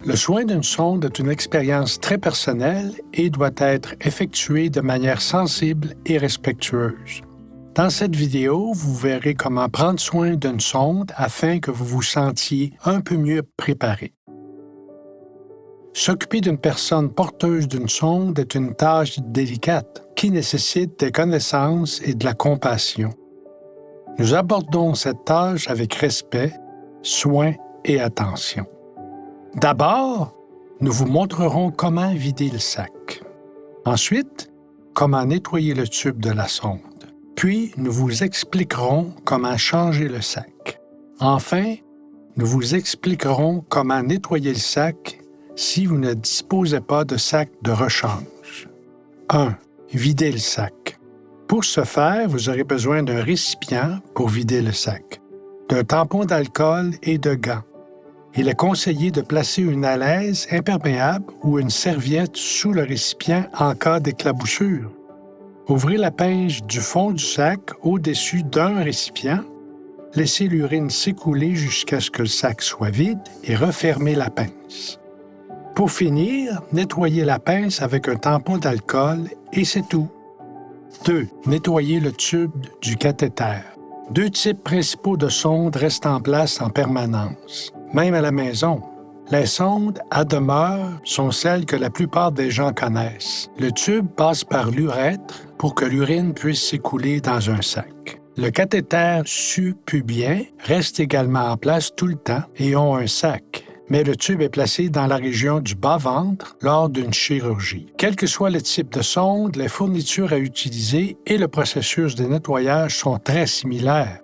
Le soin d'une sonde est une expérience très personnelle et doit être effectuée de manière sensible et respectueuse. Dans cette vidéo, vous verrez comment prendre soin d'une sonde afin que vous vous sentiez un peu mieux préparé. S'occuper d'une personne porteuse d'une sonde est une tâche délicate qui nécessite des connaissances et de la compassion. Nous abordons cette tâche avec respect, soin et attention. D'abord, nous vous montrerons comment vider le sac. Ensuite, comment nettoyer le tube de la sonde. Puis, nous vous expliquerons comment changer le sac. Enfin, nous vous expliquerons comment nettoyer le sac si vous ne disposez pas de sac de rechange. 1. Vider le sac. Pour ce faire, vous aurez besoin d'un récipient pour vider le sac, d'un tampon d'alcool et de gants. Il est conseillé de placer une alaise imperméable ou une serviette sous le récipient en cas d'éclaboussure. Ouvrez la pince du fond du sac au-dessus d'un récipient, laissez l'urine s'écouler jusqu'à ce que le sac soit vide et refermez la pince. Pour finir, nettoyez la pince avec un tampon d'alcool et c'est tout. 2. Nettoyer le tube du cathéter. 2 types principaux de sondes restent en place en permanence. Même à la maison, les sondes à demeure sont celles que la plupart des gens connaissent. Le tube passe par l'urètre pour que l'urine puisse s'écouler dans un sac. Le cathéter subpubien reste également en place tout le temps et ont un sac, mais le tube est placé dans la région du bas-ventre lors d'une chirurgie. Quel que soit le type de sonde, les fournitures à utiliser et le processus de nettoyage sont très similaires.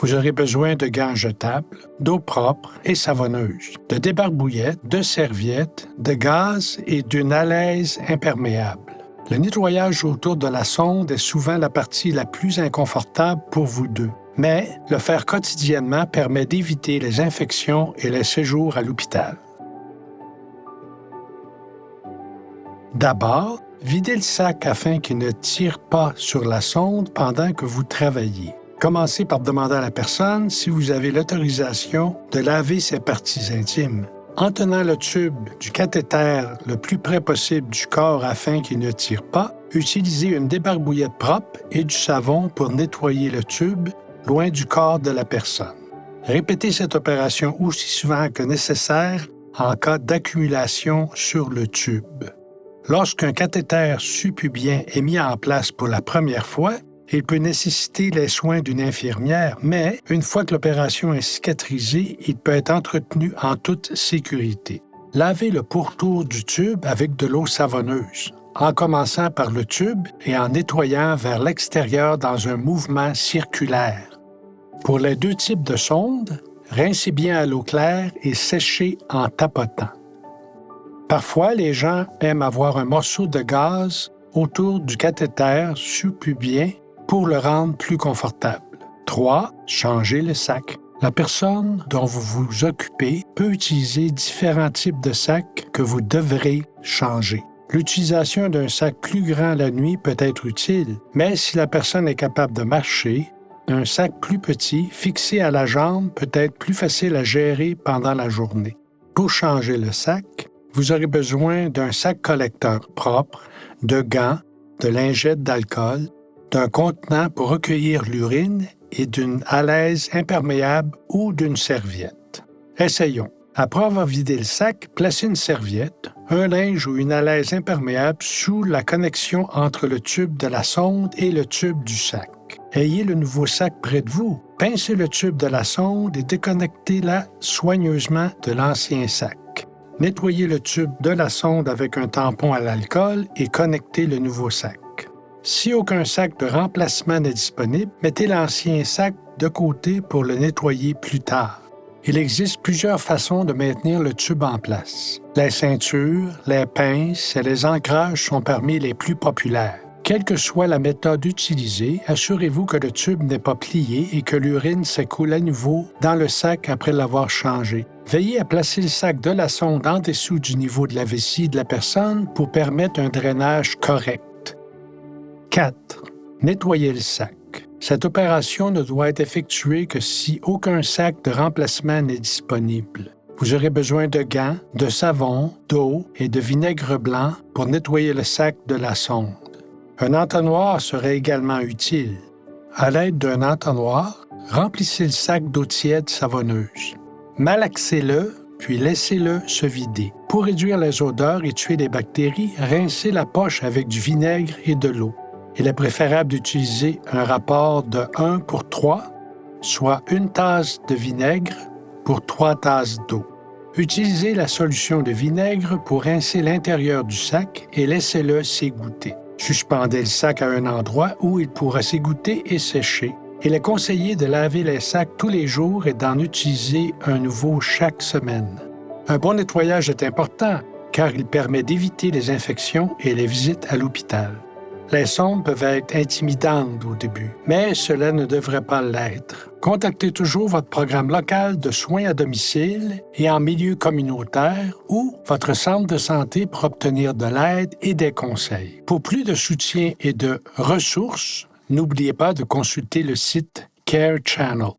Vous aurez besoin de gants jetables, d'eau propre et savonneuse, de débarbouillettes, de serviettes, de gaz et d'une alaise imperméable. Le nettoyage autour de la sonde est souvent la partie la plus inconfortable pour vous deux, mais le faire quotidiennement permet d'éviter les infections et les séjours à l'hôpital. D'abord, videz le sac afin qu'il ne tire pas sur la sonde pendant que vous travaillez. Commencez par demander à la personne si vous avez l'autorisation de laver ses parties intimes. En tenant le tube du cathéter le plus près possible du corps afin qu'il ne tire pas, utilisez une débarbouillette propre et du savon pour nettoyer le tube loin du corps de la personne. Répétez cette opération aussi souvent que nécessaire en cas d'accumulation sur le tube. Lorsqu'un cathéter subpubien est mis en place pour la première fois, il peut nécessiter les soins d'une infirmière, mais une fois que l'opération est cicatrisée, il peut être entretenu en toute sécurité. Lavez le pourtour du tube avec de l'eau savonneuse, en commençant par le tube et en nettoyant vers l'extérieur dans un mouvement circulaire. Pour les 2 types de sondes, rincez bien à l'eau claire et séchez en tapotant. Parfois, les gens aiment avoir un morceau de gaz autour du cathéter subpubien pour le rendre plus confortable. 3. Changez le sac. La personne dont vous vous occupez peut utiliser différents types de sacs que vous devrez changer. L'utilisation d'un sac plus grand la nuit peut être utile, mais si la personne est capable de marcher, un sac plus petit, fixé à la jambe, peut être plus facile à gérer pendant la journée. Pour changer le sac, vous aurez besoin d'un sac collecteur propre, de gants, de lingettes d'alcool, d'un contenant pour recueillir l'urine et d'une alaise imperméable ou d'une serviette. Essayons. Après avoir vidé le sac, placez une serviette, un linge ou une alaise imperméable sous la connexion entre le tube de la sonde et le tube du sac. Ayez le nouveau sac près de vous. Pincez le tube de la sonde et déconnectez-la soigneusement de l'ancien sac. Nettoyez le tube de la sonde avec un tampon à l'alcool et connectez le nouveau sac. Si aucun sac de remplacement n'est disponible, mettez l'ancien sac de côté pour le nettoyer plus tard. Il existe plusieurs façons de maintenir le tube en place. Les ceintures, les pinces et les ancrages sont parmi les plus populaires. Quelle que soit la méthode utilisée, assurez-vous que le tube n'est pas plié et que l'urine s'écoule à nouveau dans le sac après l'avoir changé. Veillez à placer le sac de la sonde en dessous du niveau de la vessie de la personne pour permettre un drainage correct. 4. Nettoyer le sac. Cette opération ne doit être effectuée que si aucun sac de remplacement n'est disponible. Vous aurez besoin de gants, de savon, d'eau et de vinaigre blanc pour nettoyer le sac de la sonde. Un entonnoir serait également utile. À l'aide d'un entonnoir, remplissez le sac d'eau tiède savonneuse. Malaxez-le, puis laissez-le se vider. Pour réduire les odeurs et tuer les bactéries, rincez la poche avec du vinaigre et de l'eau. Il est préférable d'utiliser un rapport de 1 pour 3, soit 1 tasse de vinaigre pour 3 tasses d'eau. Utilisez la solution de vinaigre pour rincer l'intérieur du sac et laissez-le s'égoutter. Suspendez le sac à un endroit où il pourra s'égoutter et sécher. Il est conseillé de laver les sacs tous les jours et d'en utiliser un nouveau chaque semaine. Un bon nettoyage est important car il permet d'éviter les infections et les visites à l'hôpital. Les sondes peuvent être intimidantes au début, mais cela ne devrait pas l'être. Contactez toujours votre programme local de soins à domicile et en milieu communautaire ou votre centre de santé pour obtenir de l'aide et des conseils. Pour plus de soutien et de ressources, n'oubliez pas de consulter le site Care Channel.